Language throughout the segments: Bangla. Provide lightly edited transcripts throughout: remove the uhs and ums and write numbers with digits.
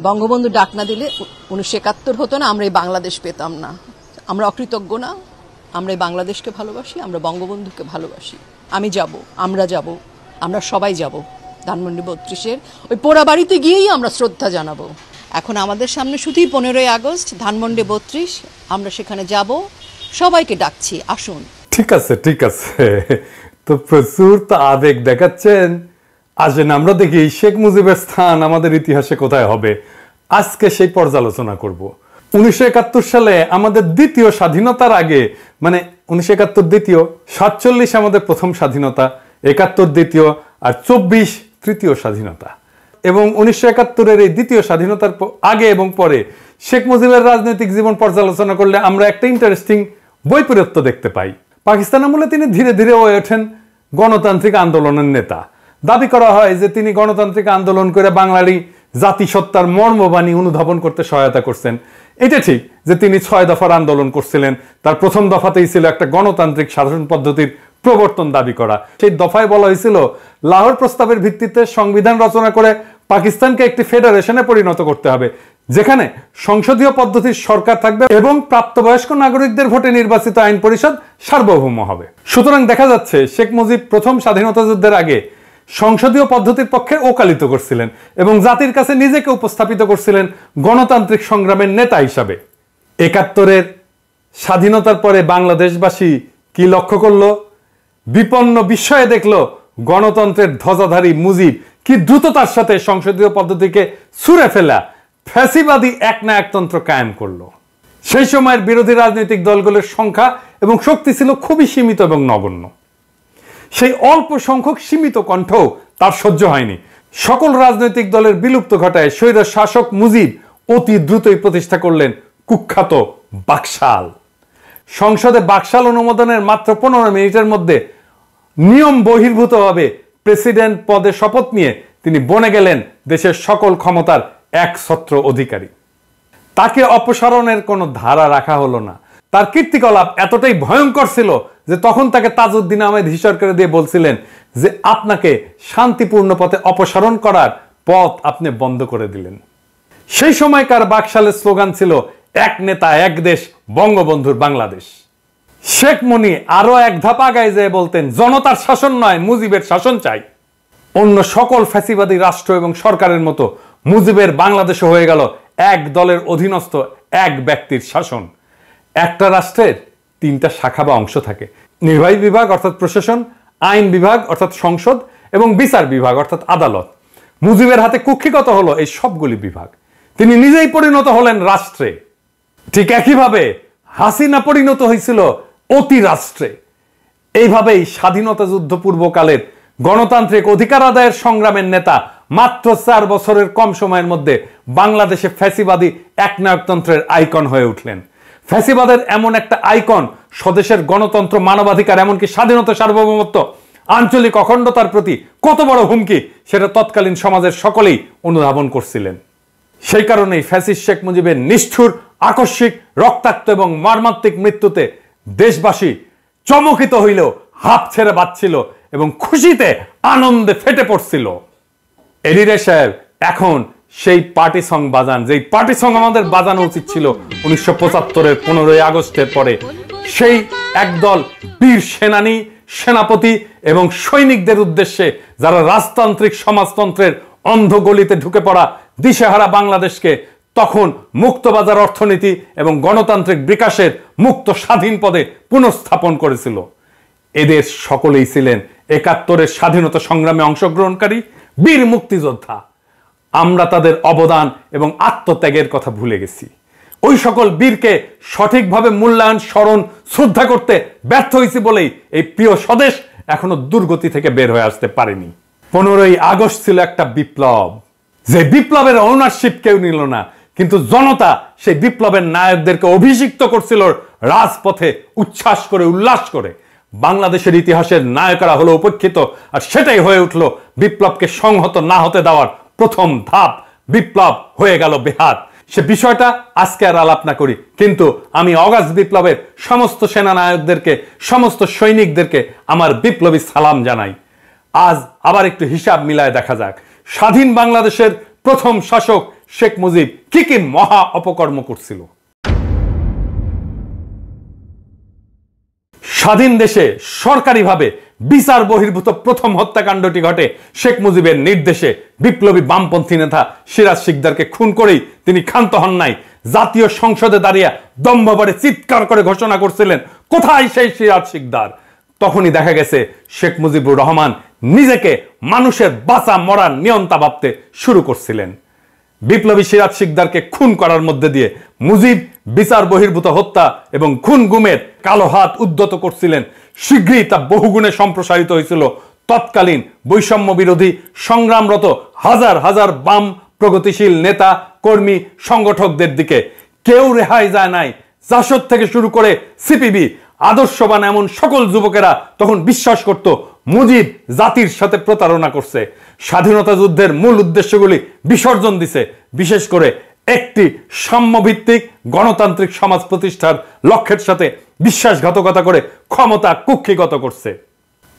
বঙ্গবন্ধু ডাক না দিলে 1971 হতো না, আমরা এই বাংলাদেশ পেতাম না। আমরা অকৃতজ্ঞ না, আমরা এই বাংলাদেশকে ভালোবাসি, আমরা বঙ্গবন্ধুকে ভালোবাসি। আমি যাব, আমরা যাব, আমরা সবাই যাব ধানমন্ডি 32-এর ওই পোড়া বাড়িতে গিয়েই আমরা শ্রদ্ধা জানাবো। এখন আমাদের সামনে শুধুই 15ই আগস্ট, ধানমন্ডি 32, আমরা সেখানে যাব, সবাইকে ডাকছি আসুন। ঠিক আছে, ঠিক আছে, তো প্রচুর তো আবেগ দেখাচ্ছেন। আসেন আমরা দেখি শেখ মুজিবের স্থান আমাদের ইতিহাসে কোথায় হবে। আজকে সেই পর্যালোচনা করব। 1971 সালে আমাদের দ্বিতীয় স্বাধীনতার আগে, মানে 1971 দ্বিতীয়, 47 আমাদের প্রথম স্বাধীনতা, 71 দ্বিতীয়, আর 24 তৃতীয় স্বাধীনতা। এবং 1971-এর এই দ্বিতীয় স্বাধীনতার আগে এবং পরে শেখ মুজিবের রাজনৈতিক জীবন পর্যালোচনা করলে আমরা একটা ইন্টারেস্টিং বৈপরীত্য দেখতে পাই। পাকিস্তান আমলে তিনি ধীরে ধীরে হয়ে ওঠেন গণতান্ত্রিক আন্দোলনের নেতা। দাবি করা হয় যে তিনি গণতান্ত্রিক আন্দোলন করে বাঙালি জাতিসত্তার মর্মবাণী অনুধাবন করতে সহায়তা করছেন। এটা ঠিক যে তিনি 6 দফার আন্দোলন করছিলেন। তার প্রথম দফাতেই ছিল একটা গণতান্ত্রিক শাসন পদ্ধতির প্রবর্তন দাবি করা। সেই দফায় বলা হয়েছিল লাহোর প্রস্তাবের ভিত্তিতে সংবিধান রচনা করে পাকিস্তানকে একটি ফেডারেশনে পরিণত করতে হবে, যেখানে সংসদীয় পদ্ধতির সরকার থাকবে এবং প্রাপ্তবয়স্ক নাগরিকদের ভোটে নির্বাচিত আইন পরিষদ সার্বভৌম হবে। সুতরাং দেখা যাচ্ছে শেখ মুজিব প্রথম স্বাধীনতা যুদ্ধের আগে সংসদীয় পদ্ধতির পক্ষে ওকালিত করছিলেন এবং জাতির কাছে নিজেকে উপস্থাপিত করছিলেন গণতান্ত্রিক সংগ্রামের নেতা হিসাবে। 71-এর স্বাধীনতার পরে বাংলাদেশবাসী কি লক্ষ্য করলো? বিপন্ন বিস্ময়ে দেখলো গণতন্ত্রের ধ্বজাধারী মুজিব কি দ্রুততার সাথে সংসদীয় পদ্ধতিকে ছুঁড়ে ফেলা ফ্যাসিবাদী একনায়কতন্ত্র কায়েম করলো। সেই সময়ের বিরোধী রাজনৈতিক দলগুলোর সংখ্যা এবং শক্তি ছিল খুবই সীমিত এবং নগণ্য। সেই অল্প সংখ্যক সীমিত কণ্ঠ তার সহ্য হয়নি। সকল রাজনৈতিক দলের বিলুপ্ত ঘটায় স্বৈর শাসক মুজিব অতি দ্রুতই প্রতিষ্ঠা করলেন কুখ্যাত বাকশাল। সংসদে বাকশাল অনুমোদনের মাত্র 15 মিনিটের মধ্যে নিয়ম বহির্ভূতভাবে প্রেসিডেন্ট পদে শপথ নিয়ে তিনি বনে গেলেন দেশের সকল ক্ষমতার একছত্র অধিকারী। তাকে অপসারণের কোনো ধারা রাখা হলো না। তার কীর্তিকলাপ এতটাই ভয়ঙ্কর ছিল যে তখন তাকে তাজউদ্দিন আহমেদ হিসার করে দিয়ে বলছিলেন যে আপনাকে শান্তিপূর্ণ পথে অপসারণ করার পথ আপনি বন্ধ করে দিলেন। সেই সময়কার বাকশালের স্লোগান ছিল এক নেতা এক দেশ, বঙ্গবন্ধুর বাংলাদেশ। শেখ মুনি আরো এক ধাপ আগায় যেয়ে বলতেন জনতার শাসন নয়, মুজিবের শাসন চাই। অন্য সকল ফ্যাসিবাদী রাষ্ট্র এবং সরকারের মতো মুজিবের বাংলাদেশে হয়ে গেল এক দলের অধীনস্থ এক ব্যক্তির শাসন। একটা রাষ্ট্রের 3টা শাখা বা অংশ থাকে: নির্বাহী বিভাগ অর্থাৎ প্রশাসন, আইন বিভাগ অর্থাৎ সংসদ এবং বিচার বিভাগ অর্থাৎ আদালত। মুজিবের হাতে কুক্ষিগত হলো এই সবগুলি বিভাগ। তিনি নিজেই পরিণত হলেন রাষ্ট্রে। ঠিক একইভাবে হাসিনা পরিণত হয়েছিল অতি রাষ্ট্রে। এইভাবেই স্বাধীনতা যুদ্ধ পূর্বকালের গণতান্ত্রিক অধিকার আদায়ের সংগ্রামের নেতা মাত্র 4 বছরের কম সময়ের মধ্যে বাংলাদেশে ফ্যাসিবাদী একনায়কতন্ত্রের আইকন হয়ে উঠলেন। ফ্যাসিবাদের এমন একটা আইকন স্বদেশের গণতন্ত্র, মানবাধিকার, এমনকি স্বাধীনতা, সার্বভৌমত্ব, আঞ্চলিক অখণ্ডতার প্রতি কত বড় হুমকি সেটা তৎকালীন সমাজের সকলেই অনুধাবন করছিলেন। সেই কারণেই ফ্যাসিস্ট শেখ মুজিবের নিষ্ঠুর, আকস্মিক, রক্তাক্ত এবং মর্মান্তিক মৃত্যুতে দেশবাসী চমকিত হইলেও হাঁপ ছেড়ে বাঁচছিল এবং খুশিতে আনন্দে ফেটে পড়ছিল। এলিরে সাহেব এখন সেই পার্টি সং বাজান, যেই পার্টি সং আমাদের বাজানো উচিত ছিল 1975-এর 15ই আগস্টের পরে। সেই একদল বীর সেনানী, সেনাপতি এবং সৈনিকদের উদ্দেশ্যে যারা রাজতান্ত্রিক সমাজতন্ত্রের অন্ধগলিতে ঢুকে পড়া দিশেহারা বাংলাদেশকে তখন মুক্তবাজার অর্থনীতি এবং গণতান্ত্রিক বিকাশের মুক্ত স্বাধীন পদে পুনঃস্থাপন করেছিল। এদের সকলেই ছিলেন 71-এর স্বাধীনতা সংগ্রামে অংশগ্রহণকারী বীর মুক্তিযোদ্ধা। আমরা তাদের অবদান এবং আত্মত্যাগের কথা ভুলে গেছি। ওই সকল বীরকে সঠিকভাবে মূল্যায়ন, স্মরণ, শ্রদ্ধা করতে ব্যর্থ হয়েছি বলেই এই প্রিয় স্বদেশ এখনো দুর্গতি থেকে বের হয়ে আসতে পারেনি। 15ই আগস্ট ছিল একটা বিপ্লব, যে বিপ্লবের ওনারশিপ কেউ নিল না, কিন্তু জনতা সেই বিপ্লবের নায়কদেরকে অভিষিক্ত করছিল রাজপথে উচ্ছ্বাস করে, উল্লাস করে। বাংলাদেশের ইতিহাসের নায়করা হলো উপেক্ষিত, আর সেটাই হয়ে উঠল বিপ্লবকে সংহত না হতে দেওয়ার প্রথম ধাপ। বিপ্লব হয়ে গেল বেহাত। সে বিষয়টা আজকে আর আলাপ না করি, কিন্তু আমি অগাস্ট বিপ্লবের সমস্ত সেনানায়কদেরকে, সমস্ত সৈনিকদেরকে আমার বিপ্লবী সালাম জানাই। আজ আবার একটু হিসাব মিলায় দেখা যাক। স্বাধীন বাংলাদেশের প্রথম শাসক শেখ মুজিব কি কি মহা অপকর্ম করছিল। স্বাধীন দেশে সরকারিভাবে বিচার বহির্ভূত প্রথম হত্যাকাণ্ডটি ঘটে শেখ মুজিবের নির্দেশে। বিপ্লবী বামপন্থী নেতা সিরাজ শিকদারকে খুন করেই তিনি ক্ষান্ত হন নাই। জাতীয় সংসদে দাঁড়িয়ে দম্ভভরে চিৎকার করে ঘোষণা করছিলেন, কোথায় সেই সিরাজ শিকদার? তখনই দেখা গেছে শেখ মুজিবুর রহমান নিজেকে মানুষের বাঁচা মরার নিয়ন্তা ভাবতে শুরু করছিলেন। বিপ্লবী সিরাজ শিকদারকে খুন করার মধ্যে দিয়ে মুজিব বিচার বহির্ভূত হত্যা এবং খুন গুমের কালো হাত উদ্যত করছিলেন। শীঘ্রই তা বহুগুণে সম্প্রসারিত হয়েছিল তৎকালীন বৈষম্য বিরোধী সংগ্রামরত হাজার হাজার বাম প্রগতিশীল নেতা কর্মী সংগঠকদের দিকে। কেউ রেহাই যায় নাই। জাসদ থেকে শুরু করে সিপিবি, আদর্শবান এমন সকল যুবকেরা তখন বিশ্বাস করত মুজিব জাতির সাথে প্রতারণা করছে, স্বাধীনতা যুদ্ধের মূল উদ্দেশ্যগুলি বিসর্জন দিছে, বিশেষ করে একটি সাম্যভিত্তিক গণতান্ত্রিক সমাজ প্রতিষ্ঠার লক্ষ্যের সাথে বিশ্বাসঘাতকতা করে ক্ষমতা কুক্ষিগত করছে।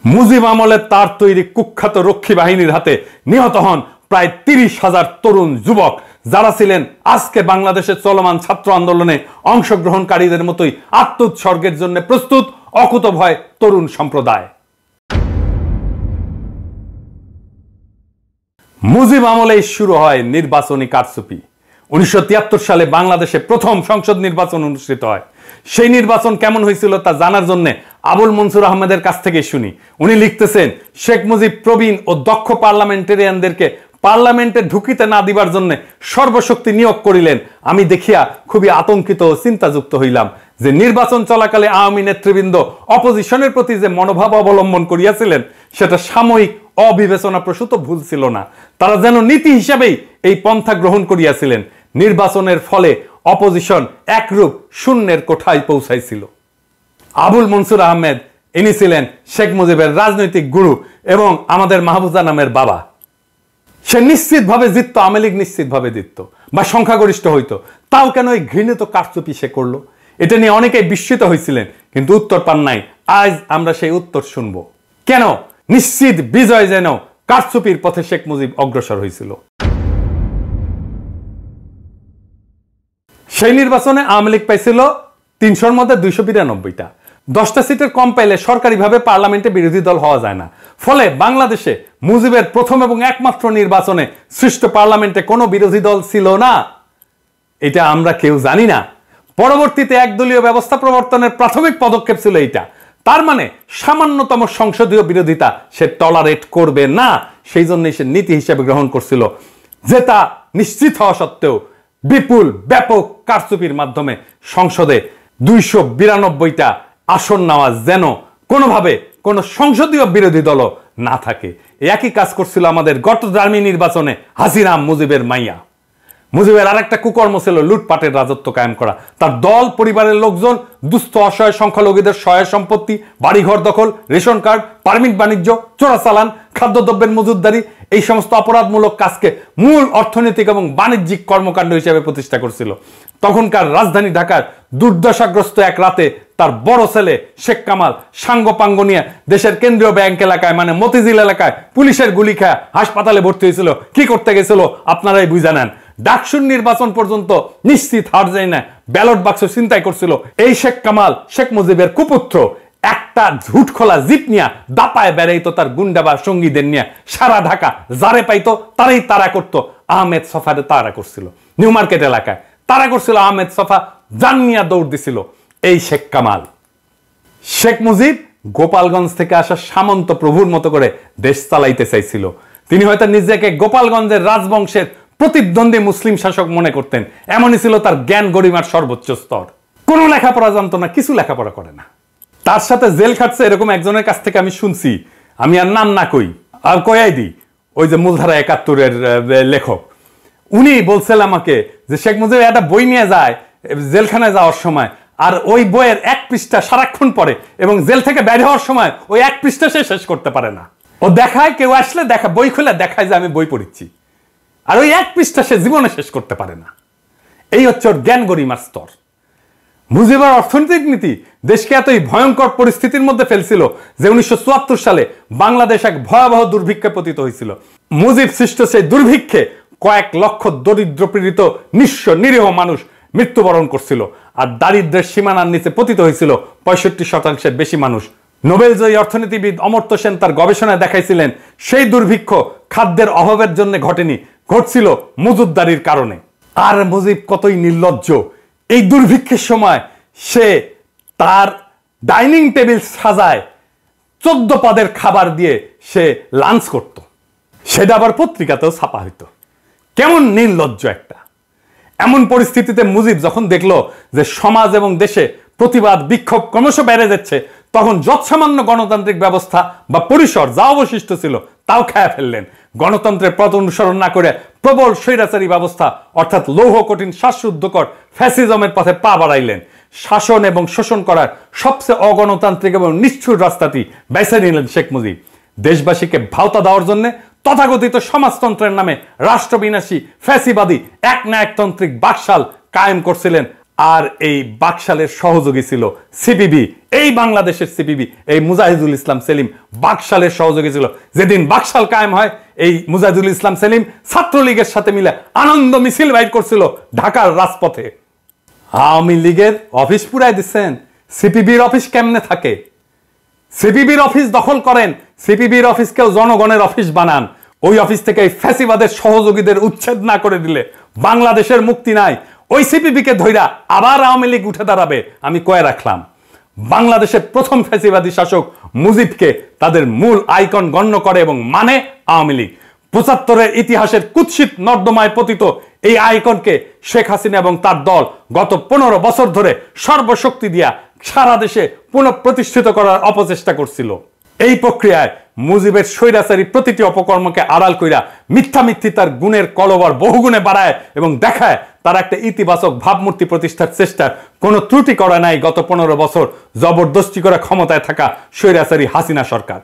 মুজিব আমলে তার তৈরি কুখ্যাত রক্ষী বাহিনীর হাতে নিহত হন প্রায় 30,000 তরুণ যুবক, যারা ছিলেন আজকে বাংলাদেশের চলমান ছাত্র আন্দোলনে অংশগ্রহণকারীদের মতোই আত্মোৎসর্গের জন্য প্রস্তুত অকুতভয় তরুণ সম্প্রদায়। মুজিব আমলেই শুরু হয় নির্বাচনী কারচুপি। 1973 সালে বাংলাদেশে প্রথম সংসদ নির্বাচন অনুষ্ঠিত হয়। সেই নির্বাচন কেমন হয়েছিল তা জানার জন্য আবুল মনসুর আহমেদের কাছ থেকে শুনি। উনি লিখতেছেন, শেখ মুজিব প্রবীণ ও দক্ষ পার্লামেন্টেরিয়ানদেরকে পার্লামেন্টে ঢুকিতে না দিবার জন্য সর্বশক্তি নিয়োগ করিলেন। আমি দেখিয়া খুবই আতঙ্কিত ও চিন্তাযুক্ত হইলাম যে নির্বাচন চলাকালে আওয়ামী নেতৃবৃন্দ অপোজিশনের প্রতি যে মনোভাব অবলম্বন করিয়াছিলেন সেটা সাময়িক অবিবেচনা প্রসূত ভুল ছিল না। তারা যেন নীতি হিসাবেই এই পন্থা গ্রহণ করিয়াছিলেন। নির্বাচনের ফলে অপোজিশন একরূপ শূন্যের কোঠায় পৌঁছাইছিল। আবুল মনসুর আহমেদ ইনি ছিলেন শেখ মুজিবের রাজনৈতিক গুরু এবং আমাদের মাহফুজা নামের বাবা। সে নিশ্চিতভাবে জিততো, আওয়ামী লীগ নিশ্চিতভাবে জিতত বা সংখ্যাগরিষ্ঠ হইতো। তাও কেন এই ঘৃণিত কারচুপি সে করলো? এটা নিয়ে অনেকেই বিস্মিত হয়েছিলেন, কিন্তু উত্তর পান নাই। আজ আমরা সেই উত্তর শুনবো। কেন নিশ্চিত বিজয় যেন কারচুপির পথে শেখ মুজিব অগ্রসর হয়েছিল। সেই নির্বাচনে আওয়ামী লীগ পাইছিল 300-র মধ্যে 292টা। 10টা সিটের কম পাইলে সরকারিভাবে পার্লামেন্টে বিরোধী দল হওয়া যায় না। ফলে বাংলাদেশে মুজিবের প্রথম এবং একমাত্র নির্বাচনে সৃষ্ট পার্লামেন্টে কোনো বিরোধী দল ছিল না। এটা আমরা কেউ জানি না। পরবর্তীতে একদলীয় ব্যবস্থা প্রবর্তনের প্রাথমিক পদক্ষেপ ছিল এইটা। তার মানে সামান্যতম সংসদীয় বিরোধিতা সে টলারেট করবে না। সেই জন্যই সে নীতি হিসেবে গ্রহণ করছিল, যেটা নিশ্চিত হওয়া সত্ত্বেও বিপুল ব্যাপক কারচুপির মাধ্যমে সংসদে 292টা আসন নেওয়া যেন কোনোভাবে কোনো সংসদীয় বিরোধী দল না থাকে। একই কাজ করছিল আমাদের গত জার্মি নির্বাচনে হাসিনা, মুজিবের মাইয়া। মুজিবের আরেকটা কুকর্ম ছিল লুটপাটের রাজত্ব কায়েম করা। তার দল পরিবারের লোকজন দুস্থ অসহায় সংখ্যালঘুদের সহায় সম্পত্তি, বাড়িঘর দখল, রেশন কার্ড, পারমিট বাণিজ্য, চোরাচালান, খাদ্যদ্রব্যের মজুতদারি, এই সমস্ত অপরাধমূলক কাজকে মূল অর্থনৈতিক এবং বাণিজ্যিক কর্মকাণ্ড হিসেবে প্রতিষ্ঠা করছিল। তখনকার রাজধানী ঢাকার দুর্দশাগ্রস্ত এক রাতে তার বড় ছেলে শেখ কামাল সাঙ্গপাঙ্গ নিয়ে দেশের কেন্দ্রীয় ব্যাংক এলাকায় মানে মতিঝিল এলাকায় পুলিশের গুলি খায় হাসপাতালে ভর্তি হয়েছিল। কি করতে গেছিল আপনারাই বুঝে নেন। ডাকসুর নির্বাচন পর্যন্ত নিশ্চিত হার যায় না, ব্যালট বাক্স ছিনতাই করছিল। এই শেখ কামাল শেখ মুজিবের কুপুত্র একটা ঝুট খোলা জিপ নিয়ে দাপায় বেড়াইতো তার গুন্ডা বা সঙ্গীদের নিয়ে সারা ঢাকা। যারে পাইতো তারাই তারা করতো। আহমেদ সফারে তারা করছিল নিউ মার্কেট এলাকায়, তারা করছিল আহমেদ সফা, জান নিয়ে দৌড় দিছিল এই শেখ কামাল। শেখ মুজিব গোপালগঞ্জ থেকে আসা সামন্ত প্রভুর মতো করে দেশ চালাইতে চাইছিল। তিনি হয়তো নিজেকে গোপালগঞ্জের রাজবংশের প্রতিদ্বন্দ্বী মুসলিম শাসক মনে করতেন। এমনই ছিল তার জ্ঞান গরিমার সর্বোচ্চ স্তর। কোনো লেখাপড়া জানতো না, কিছু লেখাপড়া করে না। তার সাথে জেল খাটছে এরকম একজনের কাছ থেকে আমি শুনছি, আমি আর নাম না কই আর কয়াই দিই, ওই যে মূলধারা 71-এর লেখক। উনি বলছিল আমাকে যে শেখ মুজিব একটা বই নিয়ে যায় জেলখানায় যাওয়ার সময়, আর ওই বইয়ের 1 পৃষ্ঠা সারাক্ষণ পড়ে এবং জেল থেকে বের হওয়ার সময় ওই 1 পৃষ্ঠা সে শেষ করতে পারে না। ও দেখায়, কেউ আসলে দেখা বই খুলে দেখায় যে আমি বই পড়িচ্ছি, আর ওই 1 পৃষ্ঠা সে জীবনে শেষ করতে পারে না। এই হচ্ছে ওর জ্ঞান গরিমার স্তর। মুজিবের অর্থনৈতিক নীতি দেশকে এতই ভয়ঙ্কর পরিস্থিতির মধ্যে ফেলছিল যে 1974 সালে বাংলাদেশ এক ভয়াবহ দুর্ভিক্ষে পতিত হয়েছিল। মুজিব সৃষ্ট সেই দুর্ভিক্ষে কয়েক লক্ষ দরিদ্র পীড়িত নিঃস্ব নিরীহ মানুষ মৃত্যুবরণ করছিল, আর দারিদ্র্যের সীমানার নিচে পতিত হয়েছিল 65% বেশি মানুষ। নোবেলজয়ী অর্থনীতিবিদ অমর্ত্য সেন তার গবেষণায় দেখাইছিলেন সেই দুর্ভিক্ষ খাদ্যের অভাবের জন্য ঘটেনি, ঘটছিল মজুদদারির কারণে। আর মুজিব কতই নির্লজ্জ, এই দুর্ভিক্ষের সময় সে তার ডাইনিং টেবিল সাজায় 14 পদের খাবার দিয়ে সে লাঞ্চ করত, সেটা আবার পত্রিকাতেও ছাপা হইতো। কেমন নির্লজ্জ একটা। এমন পরিস্থিতিতে মুজিব যখন দেখলো যে সমাজ এবং দেশে প্রতিবাদ বিক্ষোভ ক্রমশ বেড়ে যাচ্ছে, তখন যৎসামান্য গণতান্ত্রিক ব্যবস্থা বা পরিসর যা অবশিষ্ট ছিল তাও খেয়ে ফেললেন। গণতন্ত্রের পথ অনুসরণ না করে প্রবল স্বৈরাচারী ব্যবস্থা অর্থাৎ লৌহ কঠিন শ্বাসরুদ্ধকর ফ্যাসিজমের পথে পা বাড়াইলেন। শাসন এবং শোষণ করার সবচেয়ে অগণতান্ত্রিক এবং নিষ্ঠুর রাস্তাটি বেছে নিলেন শেখ মুজিব। দেশবাসীকে ভাওতা দেওয়ার জন্য তথাকথিত সমাজতন্ত্রের নামে রাষ্ট্রবিনাশী ফ্যাসিবাদী একনায়কতান্ত্রিক বাকশাল কায়েম করছিলেন। আর এই বাকশালের সহযোগী ছিল সিপিবি, এই বাংলাদেশের সিপিবি, এই মুজাহিদুল ইসলাম সেলিম বাকশালের সহযোগী ছিল। যেদিন বাকশাল কায়েম হয়, এই মুজাহিদুল ইসলাম সেলিম ছাত্রলীগের সাথে মিলে আনন্দ মিছিল বাইর করছিল ঢাকার রাজপথে। আওয়ামী লীগের অফিস পুরাই দিচ্ছেন, সিপিবির অফিস কেমনে থাকে? সিপিবির অফিস দখল করেন, সিপিবির অফিসকেও জনগণের অফিস বানান। ওই অফিস থেকে এই ফ্যাসিবাদের সহযোগীদের উচ্ছেদ না করে দিলে বাংলাদেশের মুক্তি নাই। ওই সিপিবিকে ধইরা আবার আওয়ামী লীগ উঠে দাঁড়াবে, আমি কয়ে রাখলাম। বাংলাদেশের প্রথম ফ্যাসিবাদী শাসক মুজিবকে তাদের মূল আইকন গণ্য করে এবং মানে আওয়ামী লীগ। 75-এর ইতিহাসের কুৎসিত নর্দমায় পতিত এই আইকনকে শেখ হাসিনা এবং তার দল গত 15 বছর ধরে সর্বশক্তি দিয়া সারা দেশে পুনঃপ্রতিষ্ঠিত করার অপচেষ্টা করছিল। এই প্রক্রিয়ায় মুজিবের স্বৈরাচারী প্রতিটি অপকর্মকে আড়াল কইরা মিথ্যামিথ্যি তার গুণের কলবার বহুগুণে বাড়ায় এবং দেখায় তার একটা ইতিবাচক ভাবমূর্তি প্রতিষ্ঠার চেষ্টার কোনো ত্রুটি করা নাই গত 15 বছর জবরদস্তি করে ক্ষমতায় থাকা স্বৈরাচারী হাসিনা সরকার।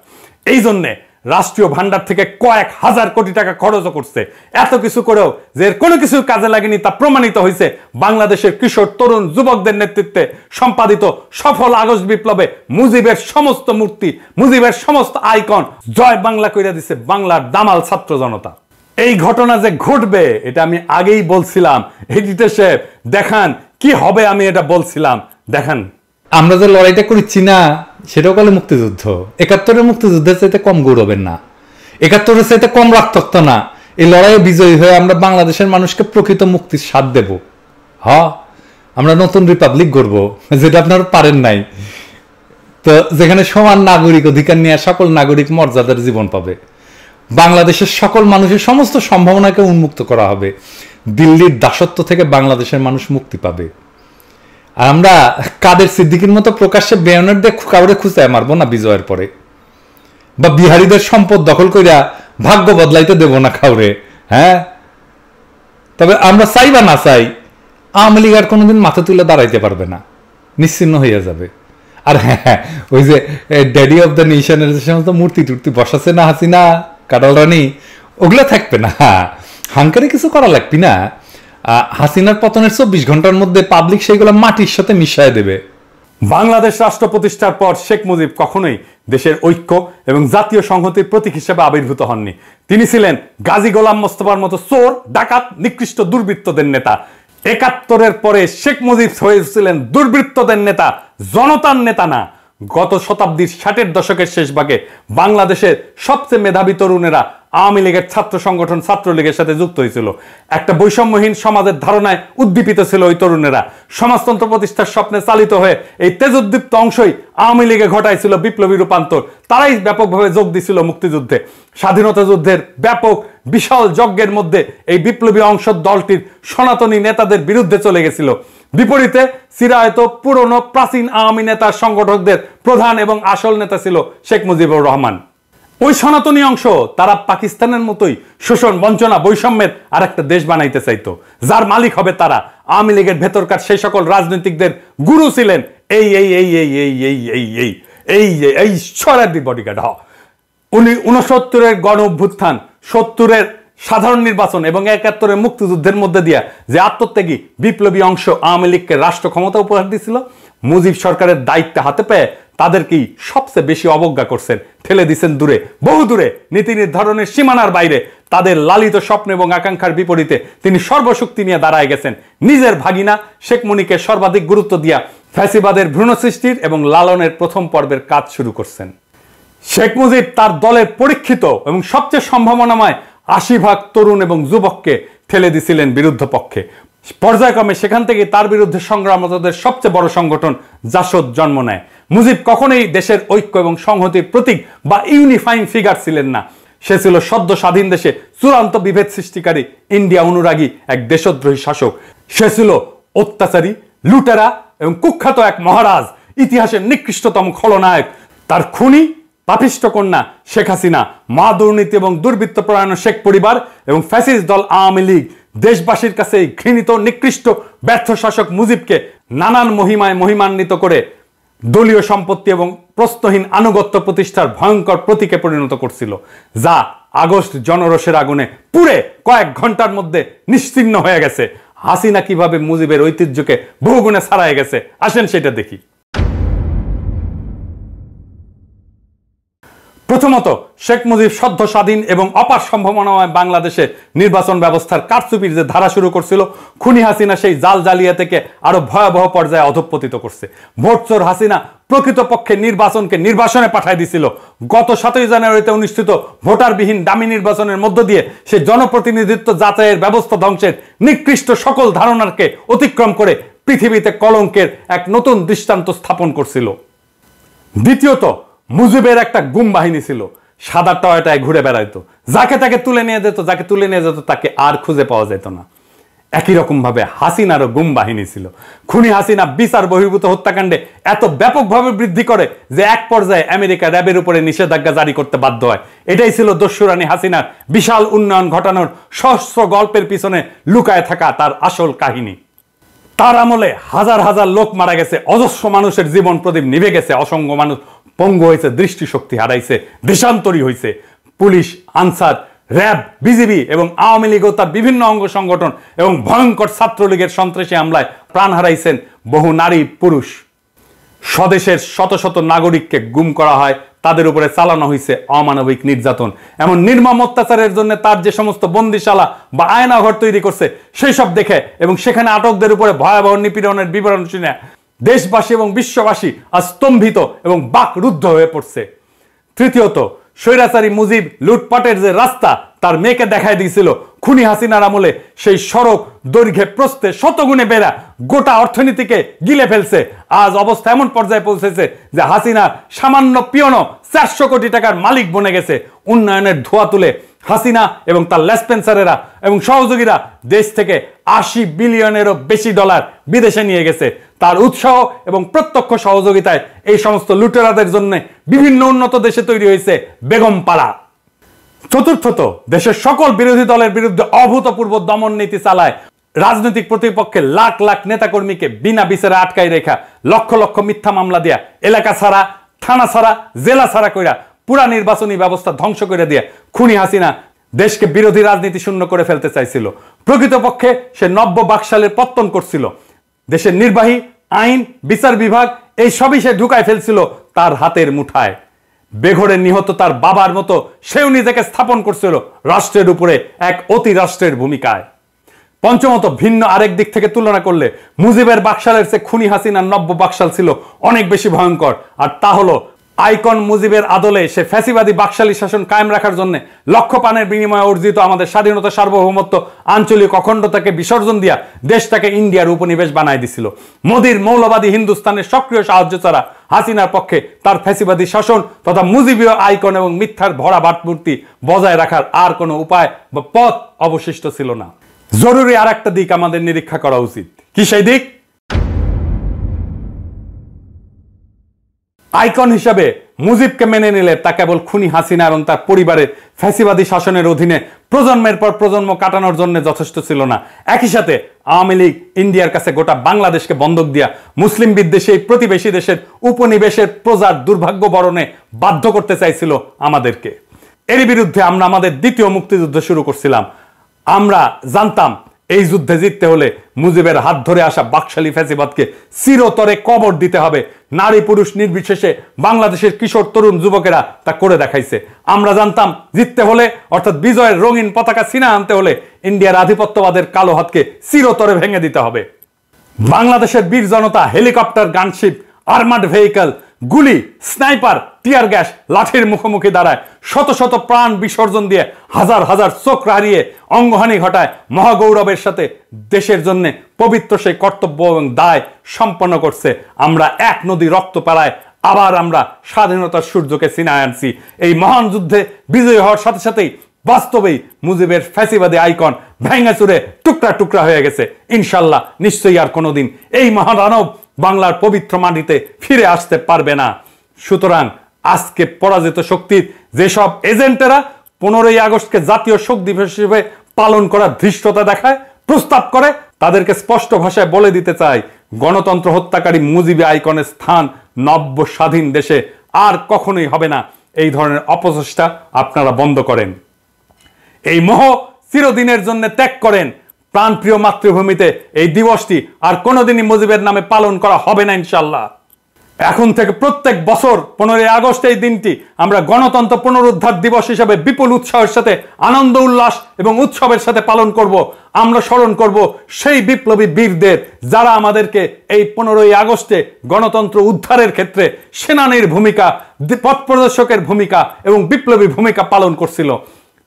এই জন্যে রাষ্ট্রীয় ভান্ডার থেকে কয়েক হাজার কোটি টাকা খরচ করছে। এত কিছু করেও যে এর কোনো কিছু কাজে লাগেনি তা প্রমাণিত হয়েছে বাংলাদেশের কিশোর তরুণ যুবকদের নেতৃত্বে সম্পাদিত সফল আগস্ট বিপ্লবে মুজিবের সমস্ত মূর্তি, মুজিবের সমস্ত আইকন জয় বাংলা কইরা দিছে বাংলার দামাল ছাত্র জনতা। এই ঘটনা যে ঘটবে এটা আমি আগেই বলছিলাম। এডিটর সাহেব দেখান কি হবে, আমি এটা বলছিলাম, দেখান। আমরা যে লড়াইটা করছি না সেটাও বলে মুক্তিযুদ্ধ। 71-এর মুক্তিযুদ্ধের চাইতে কম গৌরবের না, 71-এর চাইতে কম রক্তাক্ত না। এই লড়াইয়ে বিজয়ী হয়ে আমরা বাংলাদেশের মানুষকে প্রকৃত মুক্তির স্বাদ দেব। আমরা নতুন রিপাবলিক গড়ব, যেটা আপনারা পারেন নাই। তো যেখানে সমান নাগরিক অধিকার নিয়ে সকল নাগরিক মর্যাদার জীবন পাবে, বাংলাদেশের সকল মানুষের সমস্ত সম্ভাবনাকে উন্মুক্ত করা হবে, দিল্লির দাসত্ব থেকে বাংলাদেশের মানুষ মুক্তি পাবে। আর আমরা কাদের সিদ্দিকীর মতো প্রকাশ্যে বেয়নের দিয়ে কাউরে খুঁচায় মারবো না বিজয়ের পরে, বা বিহারীদের সম্পদ দখল কইরা ভাগ্য বদলাইতে দেব না কাউরে। তবে আমরা চাই বা না চাই, আওয়ামী লীগ আর কোনোদিন মাথা তুলে দাঁড়াইতে পারবে না, নিশ্চিন্ন হইয়া যাবে। আর ওই যে ড্যাডি অফ দ্য নেশনের যে সমস্ত মূর্তি টুর্তি বসাছে না হাসিনা, কাটাল রানী, ওগুলো থাকবে না। হাঙ্কারে কিছু করা লাগবে না। হাসিনার পতনের 24 ঘন্টার মধ্যে পাবলিক সেইগুলো মাটির সাথে মিশিয়ে দেবে। বাংলাদেশ রাষ্ট্র প্রতিষ্ঠার পর শেখ মুজিব কখনোই দেশের ঐক্য এবং জাতীয় সংহতির প্রতীক হিসেবে আবির্ভূত হননি। তিনি ছিলেন গাজী গোলাম মোস্তফার মতো চোর, ডাকাত, নিকৃষ্ট দুর্বৃত্তদের নেতা। 71-এর পরে শেখ মুজিব হয়েছিলেন দুর্বৃত্তদের নেতা, জনতার নেতা না। গত শতাব্দীর 60-এর দশকের শেষ ভাগে বাংলাদেশের সবচেয়ে মেধাবী তরুণেরা আওয়ামী লীগের ছাত্র সংগঠন ছাত্রলীগের সাথে যুক্ত হয়েছিল। একটা বৈষম্যহীন সমাজের ধারণায় উদ্দীপিত ছিল ওই তরুণেরা। সমাজতন্ত্র প্রতিষ্ঠার স্বপ্নে চালিত হয়ে এই তেজোদ্দীপ্ত অংশই আওয়ামী লীগে ঘটাইছিল বিপ্লবী রূপান্তর। তারাই ব্যাপকভাবে যোগ দিছিল মুক্তিযুদ্ধে। স্বাধীনতা যুদ্ধের ব্যাপক বিশাল যজ্ঞের মধ্যে এই বিপ্লবী অংশ দলটির সনাতনী নেতাদের বিরুদ্ধে চলে গেছিল। বিপরীতে চিরায়ত পুরনো প্রাচীন আওয়ামী নেতার সংগঠকদের প্রধান এবং আসল নেতা ছিল শেখ মুজিবুর রহমান। ওই সনাতনী অংশ তারা পাকিস্তানের মতোই শোষণ, বঞ্চনা, বৈষম্যের আর একটা দেশ বানাইতে চাইতো, যার মালিক হবে তারা। আওয়ামী লীগের ভেতরকার সেই সকল রাজনৈতিকদের গুরু ছিলেন এই এই এই এই এই এই এই এই এই এই ঈশ্বরের বডিগার্ড। 69-এর গণ অভ্যুত্থান, 70-এর সাধারণ নির্বাচন এবং 71-এর মুক্তিযুদ্ধের মধ্যে দিয়া যে আত্মত্যাগী বিপ্লবী অংশ আওয়ামী লীগকে রাষ্ট্র ক্ষমতা উপহার দিয়েছিল, মুজিব সরকারের দায়িত্ব হাতে পেয়ে তাদেরকেই সবচেয়ে বেশি অবজ্ঞা করছেন, ঠেলে দিচ্ছেন দূরে, বহু দূরে, নীতি নির্ধারণের সীমানার বাইরে। তাদের লালিত স্বপ্ন এবং আকাঙ্ক্ষার বিপরীতে তিনি সর্বশক্তি নিয়ে দাঁড়ায় গেছেন। নিজের ভাগিনা শেখ মুনীকে সর্বাধিক গুরুত্ব দিয়া ফ্যাসিবাদের ভ্রূণ সৃষ্টির এবং লালনের প্রথম পর্বের কাজ শুরু করছেন। শেখ মুজিব তার দলের পরীক্ষিত এবং সবচেয়ে সম্ভাবনাময় ৮০% তরুণ এবং যুবককে ঠেলে দিছিলেন বিরুদ্ধ পক্ষে। পর্যায়ক্রমে সেখান থেকে তার বিরুদ্ধে সংগ্রামরতদের সবচেয়ে বড় সংগঠন জাসদ জন্ম নেয়। মুজিব কখনোই দেশের ঐক্য এবং সংহতির প্রতীক বা ইউনিফাইং ফিগার ছিলেন না। সে ছিল সদ্য স্বাধীন দেশে চূড়ান্ত বিভেদ সৃষ্টিকারী ইন্ডিয়া অনুরাগী এক দেশদ্রোহী শাসক। সে ছিল অত্যাচারী, লুটেরা এবং কুখ্যাত এক মহারাজ, ইতিহাসের নিকৃষ্টতম খলনায়ক। তার খুনি পাপিষ্ট কন্যা শেখ হাসিনা, মা দুর্নীতি এবং দুর্বৃত্তপরায়ণ শেখ পরিবার এবং ফ্যাসিস্ট দল আওয়ামী লীগ দেশবাসীর কাছে এই ঘৃণিত নিকৃষ্ট ব্যর্থ শাসক মুজিবকে নানান মহিমায় মহিমান্বিত করে দলীয় সম্পত্তি এবং প্রশ্নহীন আনুগত্য প্রতিষ্ঠার ভয়ঙ্কর প্রতীকে পরিণত করছিল, যা আগস্ট জনরোষের আগুনে পুড়ে কয়েক ঘন্টার মধ্যে নিশ্চিহ্ন হয়ে গেছে। হাসিনা কিভাবে মুজিবের ঐতিহ্যকে বহুগুণে ছাড়াই গেছে, আসেন সেটা দেখি। প্রথমত, শেখ মুজিব সদ্য স্বাধীন এবং অপার সম্ভাবনাময় বাংলাদেশে নির্বাচন ব্যবস্থার কারচুপির যে ধারা শুরু করছিল, খুনি হাসিনা সেই জাল জালিয়াতিকে আরো ভয়াবহ পর্যায়ে অধঃপতিত করছে। ভোটচোর হাসিনা প্রকৃতপক্ষে নির্বাচনকে নির্বাসনে পাঠায় দিছিল। গত 7ই জানুয়ারিতে অনুষ্ঠিত ভোটারবিহীন ডামি নির্বাচনের মধ্য দিয়ে সে জনপ্রতিনিধিত্ব যাচাইয়ের ব্যবস্থা ধ্বংসের নিকৃষ্ট সকল ধারণাকে অতিক্রম করে পৃথিবীতে কলঙ্কের এক নতুন দৃষ্টান্ত স্থাপন করছিল। দ্বিতীয়ত, মুজিবের একটা গুম বাহিনী ছিল, সাদা টয়টায় ঘুরে বেড়াইতো, যাকে তাকে তুলে নিয়ে যেত তাকে আর খুঁজে পাওয়া যেত না। একই রকম ভাবে হাসিনারও গুম বাহিনী ছিল। খুনি হাসিনা বিচার বহির্ভূত হত্যাকাণ্ডে এত ব্যাপকভাবে বৃদ্ধি করে যে এক পর্যায়ে আমেরিকা র্যাবের উপরে নিষেধাজ্ঞা জারি করতে বাধ্য হয়। এটাই ছিল দস্যুরানী হাসিনার বিশাল উন্নয়ন ঘটানোর সহস্র গল্পের পিছনে লুকায় থাকা তার আসল কাহিনী। তার আমলে হাজার হাজার লোক মারা গেছে, অজস্র মানুষের জীবন প্রদীপ নিভে গেছে, অসংখ্য মানুষ পঙ্গু হয়েছে, দৃষ্টিশক্তি হারাইছে, দেশান্তরী হয়েছে। পুলিশ, আনসার, র্যাব, বিজিবি এবং আওয়ামী লীগ ও তার বিভিন্ন অঙ্গ সংগঠন এবং ভয়ঙ্কর ছাত্রলীগের সন্ত্রাসী হামলায় প্রাণ হারাইছেন বহু নারী পুরুষ। স্বদেশের শত শত নাগরিককে গুম করা হয়, তাদের উপরে চালানো হয়েছে অমানবিক নির্যাতন। এমন নির্মম অত্যাচারের জন্য তার যে সমস্ত বন্দিশালা বা আয়নাঘর তৈরি করছে সেই সব দেখে এবং সেখানে আটকদের উপরে ভয়াবহ নিপীড়নের বিবরণ শুনে দেশবাসী এবং বিশ্ববাসী আজ স্তম্ভিত এবং বাকরুদ্ধ হয়ে পড়ছে। তৃতীয়ত, স্বৈরাচারী মুজিব লুটপাটের যে রাস্তা তার মেয়েকে দেখায় দিয়েছিল, খুনি হাসিনার আমলে সেই সড়ক দৈর্ঘ্যে প্রস্থে শতগুণে বেড়া গোটা অর্থনীতিকে গিলে ফেলছে। আজ অবস্থা এমন পর্যায়ে পৌঁছেছে যে হাসিনা সামান্য পিয়নো 400 কোটি টাকার মালিক বনে গেছে। উন্নয়নের ধোঁয়া তুলে হাসিনা এবং তার লেসপেন্সারেরা এবং সহযোগীরা দেশ থেকে 80 বিলিয়নেরও বেশি ডলার বিদেশে নিয়ে গেছে। তার উৎসাহ এবং প্রত্যক্ষ সহযোগিতায় এই সমস্ত লুটেরাদের জন্য বিভিন্ন উন্নত দেশে তৈরি হয়েছে বেগমপাড়া। চতুর্থত, দেশের সকল বিরোধী দলের বিরুদ্ধে অভূতপূর্ব দমন নীতি চালায়। রাজনৈতিক প্রতিপক্ষের লাখ লাখ নেতাকর্মীকে বিনা বিচারে আটকাই রেখা, লক্ষ লক্ষ মিথ্যা মামলা দিয়া, এলাকা ছাড়া, থানা ছাড়া, জেলা ছাড়া কইরা পুরা নির্বাচনী ব্যবস্থা ধ্বংস করে দিয়ে খুনি হাসিনা দেশকে বিরোধী রাজনীতি শূন্য করে ফেলতে চাইছিল। প্রকৃতপক্ষে সে নব্য বাকশালের পত্তন করছিল। দেশের নির্বাহী, আইন, বিচার বিভাগ এই সবই সে ঢুকায় ফেলছিল তার হাতের মুঠায়। বেঘরে নিহত তার বাবার মতো সেও নিজেকে স্থাপন করছিল রাষ্ট্রের উপরে এক অতি রাষ্ট্রের ভূমিকায়। পঞ্চমত, ভিন্ন আরেক দিক থেকে তুলনা করলে মুজিবের বাকশালের চেয়ে খুনি হাসিনার নব্য বাকশাল ছিল অনেক বেশি ভয়ঙ্কর। আর তা হলো আইকন মুজিবের আদলে সে ফ্যাসিবাদী বাকশালী শাসন কায়েম রাখার জন্য লক্ষ প্রাণের বিনিময়ে অর্জিত আমাদের স্বাধীনতা, সার্বভৌমত্ব, আঞ্চলিক অখণ্ডতাকে বিসর্জন দিয়া দেশটাকে ইন্ডিয়ার উপনিবেশ বানায় দিছিল। মোদির মৌলবাদী হিন্দুস্তানের সক্রিয় সাহায্য ছাড়া হাসিনার পক্ষে তার ফ্যাসিবাদী শাসন তথা মুজিবীয় আইকন এবং মিথ্যার ভরা ভাবমূর্তি বজায় রাখার আর কোনো উপায় বা পথ অবশিষ্ট ছিল না। জরুরি আর একটা দিক আমাদের নিরীক্ষা করা উচিত। কি সেই দিক? আইকন হিসাবে মুজিবকে মেনে নিলে তা কেবল খুনি হাসিনা এবং তার পরিবারের ফ্যাসিবাদী শাসনের অধীনে প্রজন্মের পর প্রজন্ম কাটানোর জন্য যথেষ্ট ছিল না। একই সাথে আওয়ামী লীগ ইন্ডিয়ার কাছে গোটা বাংলাদেশকে বন্ধক দিয়া মুসলিম বিদ্বেষী এই প্রতিবেশী দেশের উপনিবেশের প্রজার দুর্ভাগ্য বরণে বাধ্য করতে চাইছিল আমাদেরকে। এরই বিরুদ্ধে আমরা আমাদের দ্বিতীয় মুক্তিযুদ্ধ শুরু করছিলাম। আমরা জানতাম এই যুদ্ধে জিততে হলে মুজিবের হাত ধরে আসা বাকশালী ফ্যাসিবাদকে চিরতরে কবর দিতে হবে। নারী পুরুষ নির্বিশেষে বাংলাদেশের কিশোর তরুণ যুবকেরা তা করে দেখাইছে। আমরা জানতাম জিততে হলে অর্থাৎ বিজয়ের রঙিন পতাকা ছিনা আনতে হলে ইন্ডিয়ার আধিপত্যবাদের কালো হাতকে চিরতরে ভেঙে দিতে হবে। বাংলাদেশের বীর জনতা হেলিকপ্টার, গানশিপ, আর্মার্ড ভেহিকল, গুলি, স্নাইপার, টিয়ার গ্যাস, লাঠির মুখোমুখি দাঁড়ায়, শত শত প্রাণ বিসর্জন দিয়ে হাজার হাজার চোখ হারিয়ে অঙ্গহানি ঘটায় মহাগৌরবের সাথে দেশের জন্য পবিত্র সেই কর্তব্য এবং দায় সম্পন্ন করছে। আমরা এক নদী রক্ত পালায় আবার আমরা স্বাধীনতার সূর্যকে ছিনায় আনছি। এই মহান যুদ্ধে বিজয়ী হওয়ার সাথে সাথেই বাস্তবেই মুজিবের ফ্যাসিবাদী আইকন ভেঙে চুরে টুকরা টুকরা হয়ে গেছে। ইনশাল্লাহ নিশ্চয়ই আর কোনোদিন এই মহাদানব বাংলার পবিত্র মাটিতে ফিরে আসতে পারবে না। সুতরাং আজকে পরাজিত শক্তির যেসব এজেন্টেরা 15ই আগস্টকে জাতীয় শোক দিবস হিসেবে পালন করার ধৃষ্টতা দেখায়, প্রস্তাব করে, তাদেরকে স্পষ্ট ভাষায় বলে দিতে চাই, গণতন্ত্র হত্যাকারী মুজিবী আইকনের স্থান নব্য স্বাধীন দেশে আর কখনোই হবে না। এই ধরনের অপচেষ্টা আপনারা বন্ধ করেন। এই মোহ চিরদিনের জন্য ত্যাগ করেন। প্রাণপ্রিয় মাতৃভূমিতে এই দিবসটি আর কোনোদিনই মুজিবের নামে পালন করা হবে না ইনশাল্লাহ। এখন থেকে প্রত্যেক বছর 15ই আগস্ট এই দিনটি আমরা গণতন্ত্র পুনরুদ্ধার দিবস হিসেবে বিপুল উৎসাহের সাথে আনন্দ উল্লাস এবং উৎসবের সাথে পালন করব। আমরা স্মরণ করব সেই বিপ্লবী বীরদের যারা আমাদেরকে এই 15ই আগস্টে গণতন্ত্র উদ্ধারের ক্ষেত্রে সেনানীর ভূমিকা, পথ প্রদর্শকের ভূমিকা এবং বিপ্লবী ভূমিকা পালন করছিল।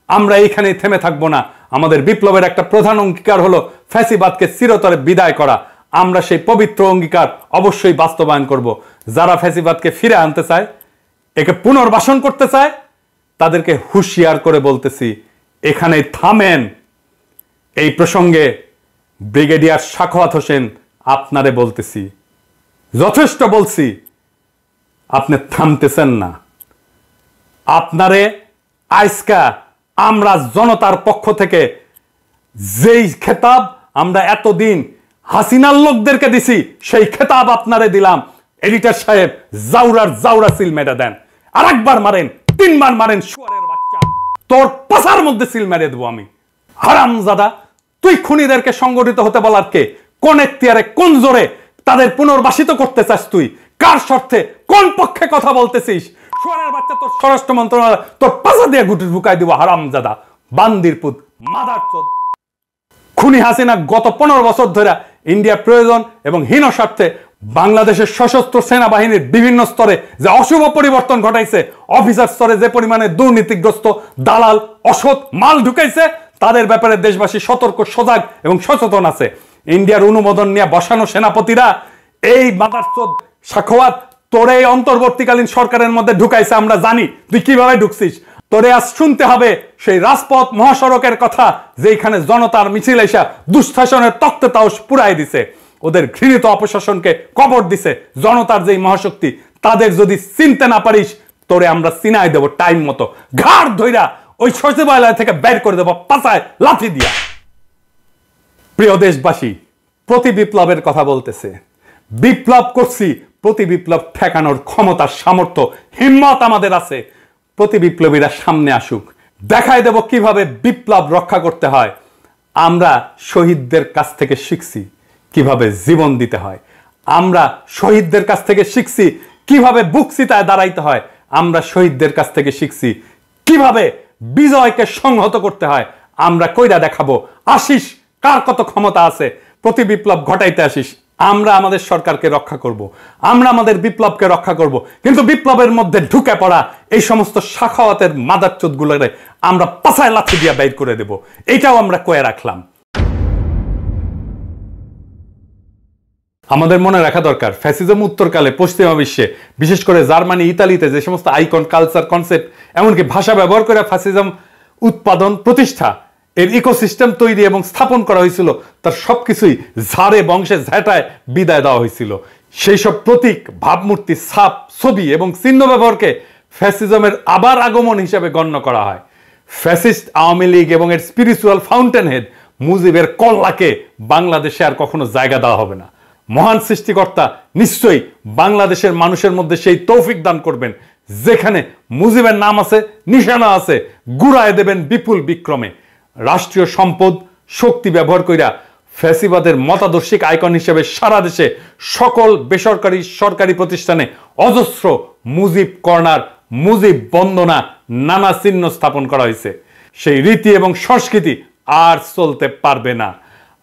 আমরা এইখানেই থেমে থাকবো না। আমাদের বিপ্লবের একটা প্রধান অঙ্গীকার হলো ফ্যাসিবাদকে চিরতরে বিদায় করা। আমরা সেই পবিত্র অঙ্গীকার অবশ্যই বাস্তবায়ন করব। যারা ফ্যাসিবাদকে ফিরে আনতে চায়, একে পুনর্বাসন করতে চায়, তাদেরকে হুঁশিয়ার করে বলতেছি, এখানে থামেন। এই প্রসঙ্গে ব্রিগেডিয়ার সাখাওয়াত হোসেন আপনারে বলতেছি, যথেষ্ট বলছি, আপনি থামতেছেন না। আপনারে আজকা আমরা জনতার পক্ষ থেকে যেই খেতাব আমরা এতদিন হাসিনার লোকদেরকে দিছি, সেই খেতাব আপনারে দিলাম। এডিটর সাহেব জাউরা সিল মেরে দেন। আর একবার মারেন, 3 বার মারেন, শুয়ারের বাচ্চা, তোর পাছার মধ্যে সিল মেরে দেবো আমি। হারামজাদা, তুই খুনিদেরকে সংগঠিত হতে বলার কে? কোন এখতিয়ারে, কোন জোরে তাদের পুনর্বাসিত করতে চাস? তুই কার স্বার্থে, কোন পক্ষে কথা বলতেছিস? শুয়ারের বাচ্চা, তোর স্বরাষ্ট্র মন্ত্রণালয় তোর পাছা দিয়ে গুটি ঢুকাই দিব। হারামজাদা, বান্দির পুত, মাদারচোদ। খুনি হাসিনা গত 15 বছর ধরে ইন্ডিয়া প্রয়োজন এবং হীন স্বার্থে বাংলাদেশের সশস্ত্র সেনাবাহিনীর বিভিন্ন স্তরে যে অশুভ পরিবর্তন ঘটাইছে, অফিসার স্তরে যে পরিমাণে দুর্নীতিগ্রস্ত দালাল অসৎ মাল ঢুকাইছে, তাদের ব্যাপারে দেশবাসী সতর্ক, সজাগ এবং সচেতন আছে। ইন্ডিয়ার অনুমোদন নিয়ে বসানো সেনাপতিরা এই মাদারচোদ সাখাওয়াত তোরে এই অন্তর্বর্তীকালীন সরকারের মধ্যে ঢুকাইছে। আমরা জানি তুই কিভাবে ঢুকছিস। তোরে আজ শুনতে হবে সেই রাজপথ মহাসড়কের কথা, যেখানে জনতার মিছিল এসা দুঃশাসনের তক্তে তাওস পুরাই দিছে, ওদের ঘৃণিত অপশাসনকে কবর দিছে। জনতার যেই মহাশক্তি, তাদের যদি চিনতে না পারিস, তোরে আমরা চিনাই দেব টাইম মতো, ঘাড় ধইরা ওই সচিবালয় থেকে বের করে দেব পাছায় লাথি দিয়া। প্রিয় দেশবাসী, প্রতি বিপ্লবের কথা বলতেছে। বিপ্লব করছি, প্রতি বিপ্লব ঠেকানোর ক্ষমতা, সামর্থ্য, হিম্মত আমাদের আছে। প্রতি বিপ্লবীরা সামনে আসুক, দেখায় দেব কিভাবে বিপ্লব রক্ষা করতে হয়। আমরা শহীদদের কাছ থেকে শিখছি কিভাবে জীবন দিতে হয়। আমরা শহীদদের কাছ থেকে শিখছি কিভাবে বুক চিতায় দাঁড়াইতে হয়। আমরা শহীদদের কাছ থেকে শিখছি কিভাবে বিজয়কে সংহত করতে হয়। আমরা কইরা দেখাবো আসিস কার কত ক্ষমতা আছে। প্রতি বিপ্লব ঘটাইতে আসিস, আমরা আমাদের সরকারকে রক্ষা করব, আমরা আমাদের বিপ্লবকে রক্ষা করব। কিন্তু বিপ্লবের মধ্যে ঢুকে পড়া এই সমস্ত সাখাওয়াতের মাদারচোদগুলোরে আমরা পাছায় লাথি দিয়া বের করে দেব। এটাও আমরা কয়ে রাখলাম। আমাদের মনে রাখা দরকার, ফ্যাসিজম উত্তরকালে পশ্চিমা বিশ্বে, বিশেষ করে জার্মানি, ইতালিতে যে সমস্ত আইকন, কালচার, কনসেপ্ট, এমনকি ভাষা ব্যবহার করে ফ্যাসিজম উৎপাদন, প্রতিষ্ঠা, এর ইকোসিস্টেম তৈরি এবং স্থাপন করা হয়েছিল, তার সবকিছুই ঝাড়ে বংশে ঝেঁটায় বিদায় দেওয়া হয়েছিল। সেই সব প্রতীক, ভাবমূর্তি, ছাপ, ছবি এবং চিহ্ন ব্যবহারকে ফ্যাসিজমের আবার আগমন হিসেবে গণ্য করা হয়। ফ্যাসিস্ট আওয়ামী লীগ এবং এর স্পিরিচুয়াল ফাউন্টেন হেড মুজিবের কল্লাকে বাংলাদেশে আর কখনো জায়গা দেওয়া হবে না। মহান সৃষ্টিকর্তা নিশ্চয়ই বাংলাদেশের মানুষের মধ্যে সেই তৌফিক দান করবেন, যেখানে মুজিবের নাম আছে, নিশানা আছে, গুড়ায় দেবেন বিপুল বিক্রমে। রাষ্ট্রীয় সম্পদ শক্তি ব্যবহার কইরা ফ্যাসিবাদের মতাদর্শিক আইকন হিসেবে সারা দেশে সকল বেসরকারি সরকারি প্রতিষ্ঠানে অজস্র মুজিব কর্নার, মুজিব বন্দনা, নানা চিহ্ন স্থাপন করা হয়েছে। সেই রীতি এবং সংস্কৃতি আর চলতে পারবে না।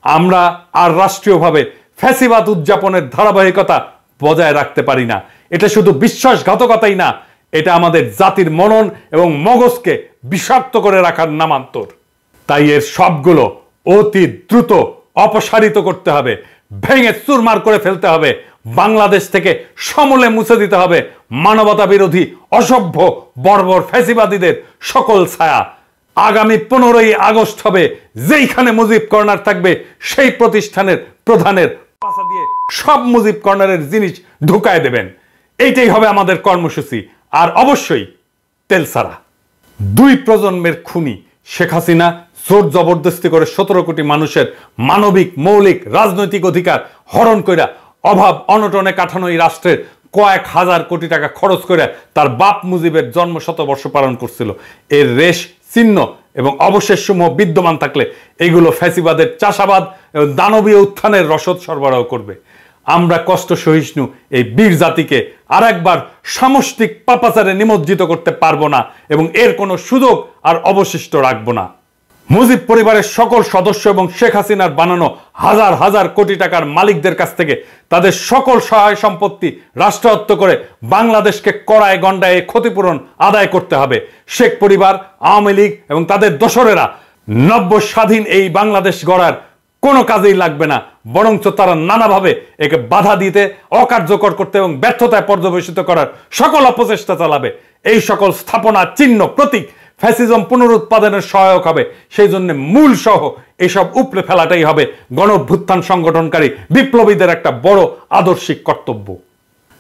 আমরা আর রাষ্ট্রীয়ভাবে ফ্যাসিবাদ উদযাপনের ধারাবাহিকতা বজায় রাখতে পারি না। এটা শুধু বিশ্বাসঘাতকতাই না, এটা আমাদের জাতির মনন এবং মগজকে বিষাক্ত করে রাখার নামান্তর। তাই এর সবগুলো অতি দ্রুত অপসারিত করতে হবে, ভেঙে চুরমার করে ফেলতে হবে, বাংলাদেশ থেকে সমূলে মুছে দিতে হবে মানবতা বিরোধী অসভ্য বর্বর ফ্যাসিবাদীদের সকল ছায়া। আগামী 15ই আগস্ট হবে, যেইখানে মুজিব কর্নার থাকবে সেই প্রতিষ্ঠানের প্রধানের পাশা দিয়ে সব মুজিব কর্নারের জিনিস ঢুকায় দেবেন। এইটাই হবে আমাদের কর্মসূচি। আর অবশ্যই তেলসারা। 2 প্রজন্মের খুনি শেখ হাসিনা জোর জবরদস্তি করে 17 কোটি মানুষের মানবিক মৌলিক রাজনৈতিক অধিকার হরণ কইরা অভাব অনটনে কাঠানো এই রাষ্ট্রের কয়েক হাজার কোটি টাকা খরচ করে তার বাপ মুজিবের জন্ম শতবর্ষ পালন করছিল। এর রেশ চিহ্ন এবং অবশেষ সমূহ বিদ্যমান থাকলে এগুলো ফ্যাসিবাদের চাষাবাদ এবং দানবীয় উত্থানের রসদ সরবরাহ করবে। আমরা কষ্ট সহিষ্ণু এই বীর জাতিকে আর একবার সামষ্টিক পাপাচারে নিমজ্জিত করতে পারবো না এবং এর কোনো সুযোগ আর অবশিষ্ট রাখবো না। মুজিব পরিবারের সকল সদস্য এবং শেখ হাসিনার বানানো হাজার হাজার কোটি টাকার মালিকদের কাছ থেকে তাদের সকল সহায় সম্পত্তি রাষ্ট্রায়ত্ত করে বাংলাদেশকে কড়ায় গন্ডায় ক্ষতিপূরণ আদায় করতে হবে। শেখ পরিবার, আওয়ামী লীগ এবং তাদের দোসরেরা নব্য স্বাধীন এই বাংলাদেশ গড়ার কোনো কাজেই লাগবে না, বরঞ্চ তারা নানাভাবে একে বাধা দিতে, অকার্যকর করতে এবং ব্যর্থতায় পর্যবেসিত করার সকল অপচেষ্টা চালাবে। এই সকল স্থাপনা, চিহ্ন, প্রতীক ফ্যাসিজম পুনরুৎপাদনের সহায়ক হবে। সেই জন্য মূল সহ এসব উপড়ে ফেলাটাই হবে গণঅভ্যুত্থান সংগঠনকারী বিপ্লবীদের একটা বড় আদর্শিক কর্তব্য।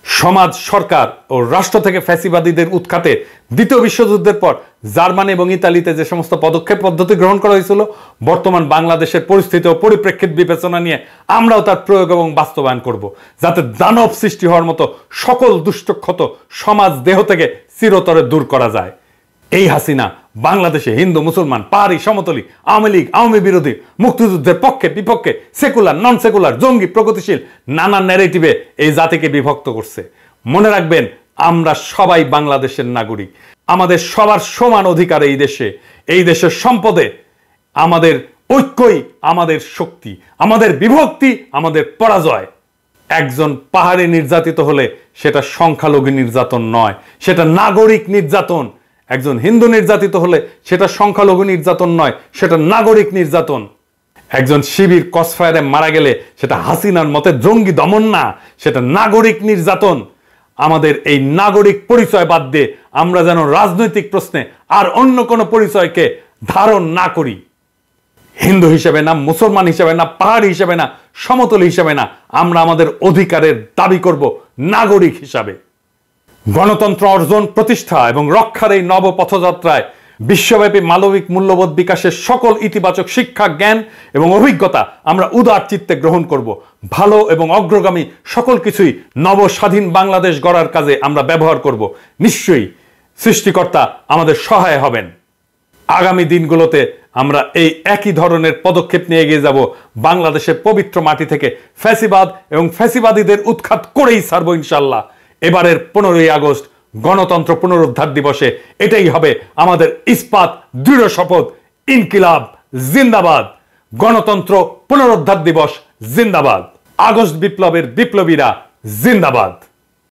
সমাজ, সরকার ও রাষ্ট্র থেকে ফ্যাসিবাদীদের উৎখাতে দ্বিতীয় বিশ্বযুদ্ধের পর জার্মানি এবং ইতালিতে যে সমস্ত পদক্ষেপ পদ্ধতি গ্রহণ করা হয়েছিল, বর্তমান বাংলাদেশের পরিস্থিতি ও পরিপ্রেক্ষিত বিবেচনা নিয়ে আমরাও তার প্রয়োগ এবং বাস্তবায়ন করব, যাতে দানব সৃষ্টি হওয়ার মতো সকল দুষ্টক্ষত সমাজ দেহ থেকে চিরতরে দূর করা যায়। এই হাসিনা বাংলাদেশে হিন্দু, মুসলমান, পাহাড়ি, সমতলী, আওয়ামী লীগ, আওয়ামী বিরোধী, মুক্তিযুদ্ধের পক্ষে বিপক্ষে, সেকুলার, নন সেকুলার, জঙ্গি, প্রগতিশীল নানা ন্যারেটিভে এই জাতিকে বিভক্ত করছে। মনে রাখবেন, আমরা সবাই বাংলাদেশের নাগরিক। আমাদের সবার সমান অধিকার এই দেশে, এই দেশের সম্পদে। আমাদের ঐক্যই আমাদের শক্তি, আমাদের বিভক্তি আমাদের পরাজয়। একজন পাহাড়ি নির্যাতিত হলে সেটা সংখ্যালঘু নির্যাতন নয়, সেটা নাগরিক নির্যাতন। একজন হিন্দু নির্যাতিত হলে সেটা সংখ্যালঘু নির্যাতন নয়, সেটা নাগরিক নির্যাতন। একজন শিবির ক্রসফায়ারে মারা গেলে সেটা হাসিনার মতে জঙ্গি দমন না, সেটা নাগরিক নির্যাতন। আমাদের এই নাগরিক পরিচয় বাদ দিয়ে আমরা যেন রাজনৈতিক প্রশ্নে আর অন্য কোনো পরিচয়কে ধারণ না করি। হিন্দু হিসেবে না, মুসলমান হিসেবে না, পাহাড়ি হিসেবে না, সমতল হিসেবে না, আমরা আমাদের অধিকারের দাবি করব নাগরিক হিসাবে। গণতন্ত্র অর্জন, প্রতিষ্ঠা এবং রক্ষার এই নব পথযাত্রায় বিশ্বব্যাপী মানবিক মূল্যবোধ বিকাশের সকল ইতিবাচক শিক্ষা, জ্ঞান এবং অভিজ্ঞতা আমরা উদার চিত্তে গ্রহণ করব। ভালো এবং অগ্রগামী সকল কিছুই নব স্বাধীন বাংলাদেশ গড়ার কাজে আমরা ব্যবহার করব। নিশ্চয়ই সৃষ্টিকর্তা আমাদের সহায় হবেন। আগামী দিনগুলোতে আমরা এই একই ধরনের পদক্ষেপ নিয়ে এগিয়ে যাব। বাংলাদেশের পবিত্র মাটি থেকে ফ্যাসিবাদ এবং ফ্যাসিবাদীদের উৎখাত করেই ছাড়ব ইনশাল্লাহ। এবারের 15ই আগস্ট গণতন্ত্র পুনরুদ্ধার দিবসে এটাই হবে আমাদের ইস্পাত দৃঢ় শপথ। ইনকিলাব জিন্দাবাদ, গণতন্ত্র পুনরুদ্ধার দিবস জিন্দাবাদ, আগস্ট বিপ্লবের বিপ্লবীরা জিন্দাবাদ।